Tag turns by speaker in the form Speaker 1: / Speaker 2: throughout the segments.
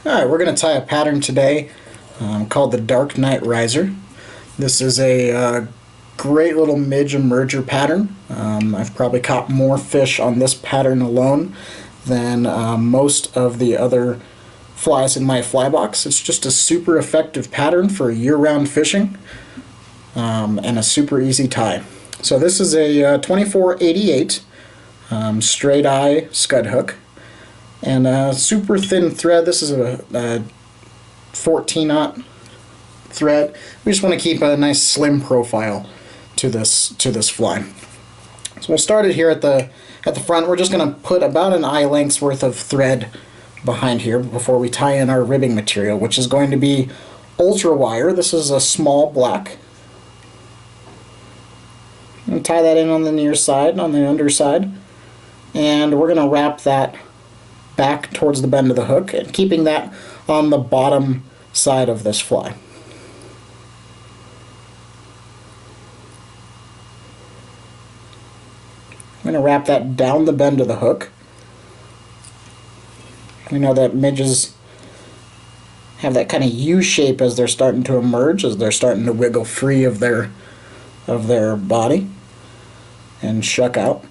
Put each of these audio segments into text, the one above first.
Speaker 1: Alright, we're going to tie a pattern today called the Dark Knight Riser. This is a great little midge emerger pattern. I've probably caught more fish on this pattern alone than most of the other flies in my fly box. It's just a super effective pattern for year-round fishing and a super easy tie. So this is a 2488 straight eye scud hook. And a super thin thread. This is a 14-aught thread. We just want to keep a nice slim profile to this fly. So we'll start it here at the front. We're just going to put about an eye length's worth of thread behind here before we tie in our ribbing material, which is going to be ultra wire. This is a small black. And tie that in on the near side, on the underside, and we're going to wrap that back towards the bend of the hook and keeping that on the bottom side of this fly. I'm going to wrap that down the bend of the hook. We know that midges have that kind of U shape as they're starting to emerge, as they're starting to wiggle free of their body and shuck out.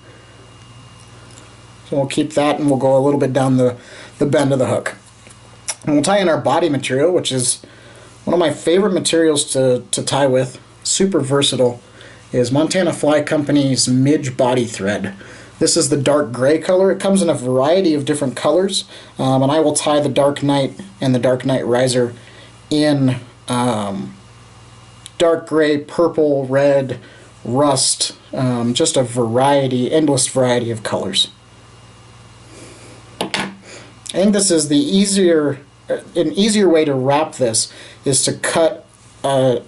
Speaker 1: So we'll keep that and we'll go a little bit down the bend of the hook. And we'll tie in our body material, which is one of my favorite materials to tie with. Super versatile. Is Montana Fly Company's midge body thread. This is the dark gray color. It comes in a variety of different colors, and I will tie the Dark Knight and the Dark Knight Riser in dark gray, purple, red, rust, just a variety, endless variety of colors. I think this is an easier way to wrap this is to cut a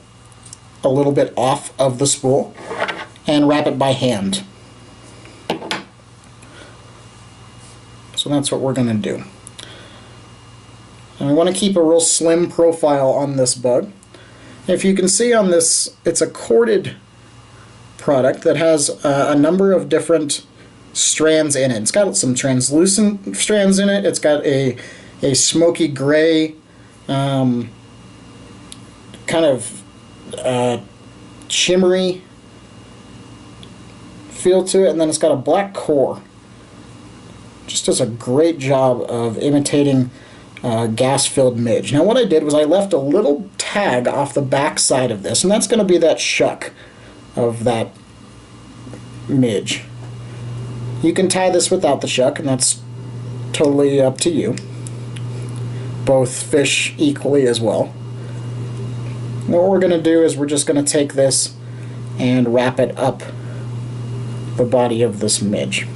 Speaker 1: little bit off of the spool and wrap it by hand. So that's what we're going to do. And we want to keep a real slim profile on this bug. If you can see on this, it's a corded product that has a number of different strands in it. It's got some translucent strands in it. It's got a smoky gray kind of shimmery feel to it, and then it's got a black core. Just does a great job of imitating gas-filled midge. Now what I did was I left a little tag off the back side of this, and that's going to be that shuck of that midge. You can tie this without the shuck, and that's totally up to you. Both fish equally as well. What we're going to do is we're just going to take this and wrap it up the body of this midge.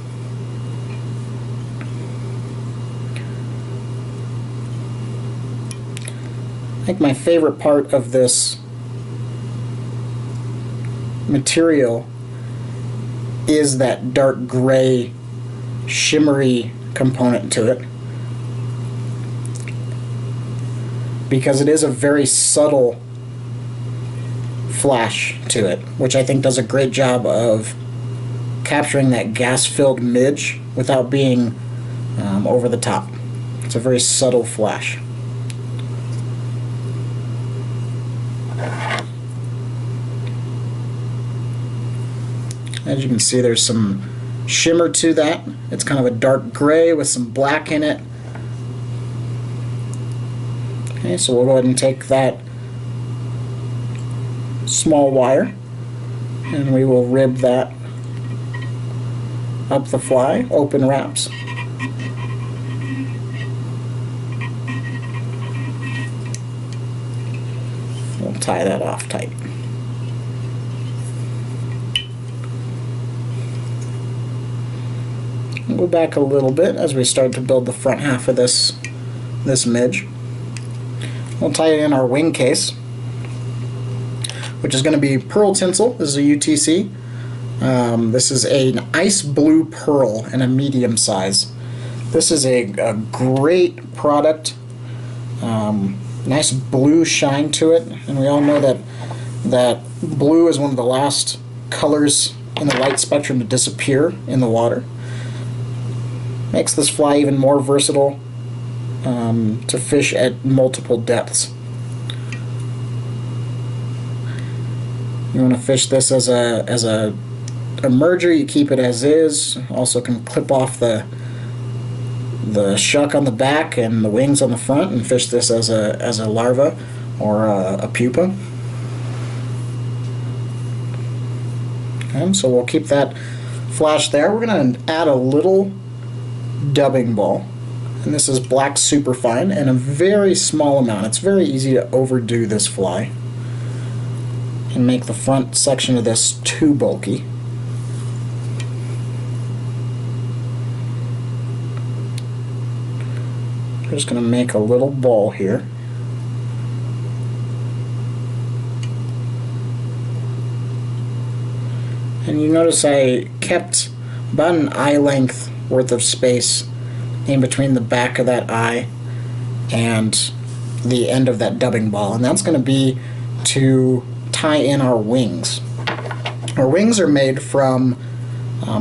Speaker 1: I think my favorite part of this material is that dark gray shimmery component to it, because it is a very subtle flash to it, which I think does a great job of capturing that gas-filled midge without being over the top. It's a very subtle flash. As you can see, there's some shimmer to that. It's kind of a dark gray with some black in it. Okay, so we'll go ahead and take that small wire and we will rib that up the fly, open wraps. We'll tie that off tight. Go back a little bit as we start to build the front half of this midge. We'll tie it in our wing case, which is going to be pearl tinsel. This is a UTC. This is an ice blue pearl in a medium size. This is a great product. Nice blue shine to it, and we all know that blue is one of the last colors in the light spectrum to disappear in the water. Makes this fly even more versatile to fish at multiple depths. You want to fish this as a merger, you keep it as is. Also can clip off the shuck on the back and the wings on the front and fish this as a larva or a pupa. Okay, so we'll keep that flash there. We're going to add a little dubbing ball, and this is black superfine, and a very small amount. It's very easy to overdo this fly and make the front section of this too bulky. I'm just going to make a little ball here. And you notice I kept about an eye length worth of space in between the back of that eye and the end of that dubbing ball, and that's going to be to tie in our wings. Our wings are made from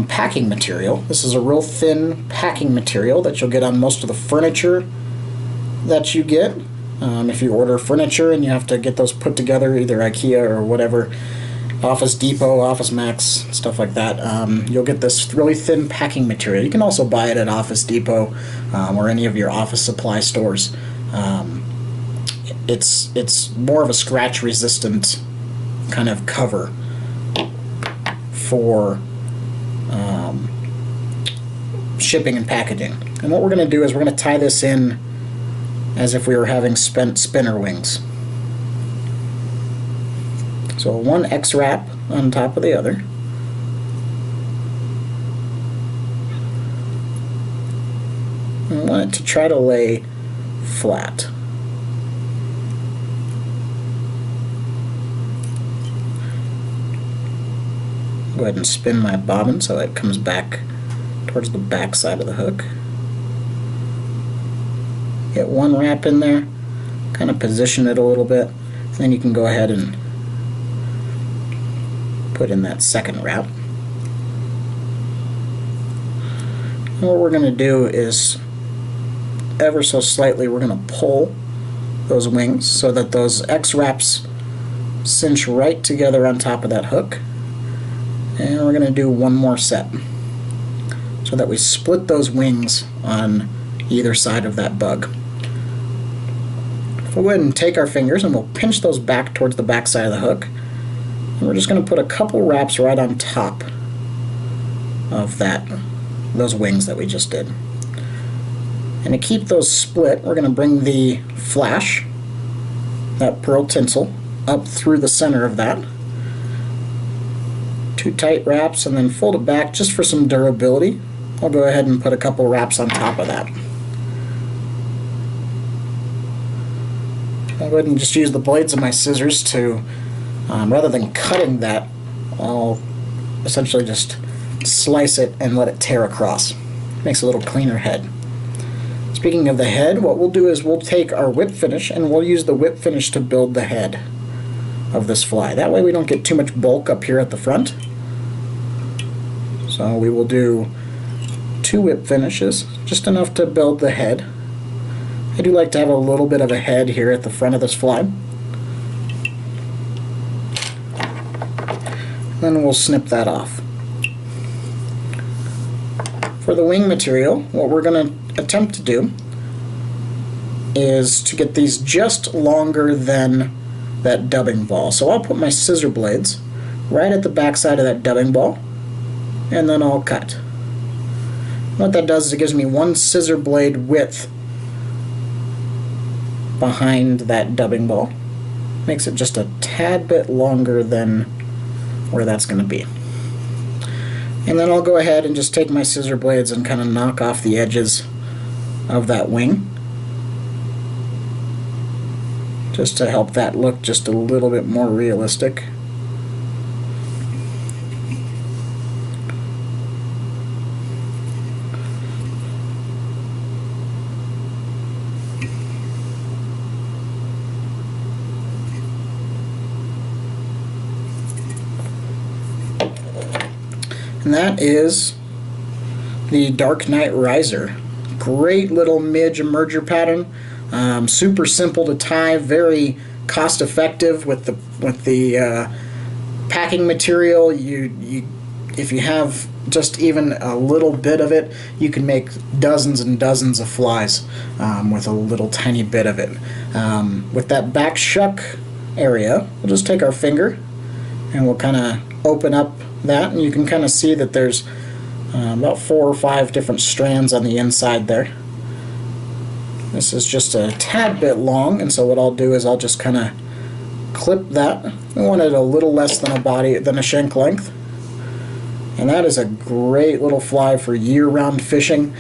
Speaker 1: packing material. This is a real thin packing material that you'll get on most of the furniture that you get. If you order furniture and you have to get those put together, either IKEA or whatever, Office Depot, Office Max, stuff like that, you'll get this really thin packing material. You can also buy it at Office Depot or any of your office supply stores. It's more of a scratch resistant kind of cover for shipping and packaging. And what we're going to do is we're going to tie this in as if we were having spinner wings. So one X wrap on top of the other. I want it to try to lay flat. Go ahead and spin my bobbin so it comes back towards the back side of the hook. Get one wrap in there, kind of position it a little bit, and then you can go ahead and put in that second wrap. And what we're going to do is ever so slightly we're going to pull those wings so that those X wraps cinch right together on top of that hook. And we're going to do one more set so that we split those wings on either side of that bug. We'll go ahead and take our fingers and we'll pinch those back towards the back side of the hook. And we're just going to put a couple wraps right on top of those wings that we just did. And to keep those split, we're going to bring the flash, that pearl tinsel, up through the center of that. 2 tight wraps and then fold it back just for some durability. I'll go ahead and put a couple wraps on top of that. I'll go ahead and just use the blades of my scissors to, rather than cutting that, I'll essentially just slice it and let it tear across. Makes a little cleaner head. Speaking of the head, what we'll do is we'll take our whip finish and we'll use the whip finish to build the head of this fly. That way we don't get too much bulk up here at the front. So we will do 2 whip finishes, just enough to build the head. I do like to have a little bit of a head here at the front of this fly. Then we'll snip that off. For the wing material, what we're going to attempt to do is to get these just longer than that dubbing ball. So I'll put my scissor blades right at the back side of that dubbing ball, and then I'll cut. What that does is it gives me 1 scissor blade width behind that dubbing ball. Makes it just a tad bit longer than where that's going to be. And then I'll go ahead and just take my scissor blades and kind of knock off the edges of that wing, just to help that look just a little bit more realistic. And that is the Dark Knight Riser great little midge emerger pattern. Super simple to tie, very cost effective with the packing material. If you have just even a little bit of it, you can make dozens and dozens of flies with a little tiny bit of it. With that back shuck area, we'll just take our finger and we'll kind of open up that, and you can kind of see that there's about 4 or 5 different strands on the inside there. This is just a tad bit long, and so what I'll do is I'll just kind of clip that. I want it a little less than a shank length. And that is a great little fly for year-round fishing.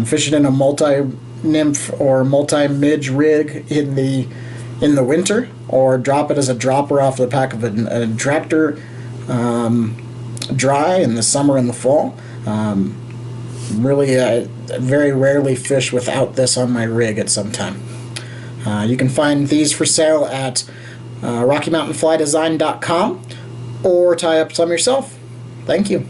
Speaker 1: Fish it in a multi-nymph or multi-midge rig in the winter, or drop it as a dropper off the back of a tractor dry in the summer and the fall. Really, very rarely fish without this on my rig at some time. You can find these for sale at RockyMountainFlyDesign.com or tie up some yourself. Thank you.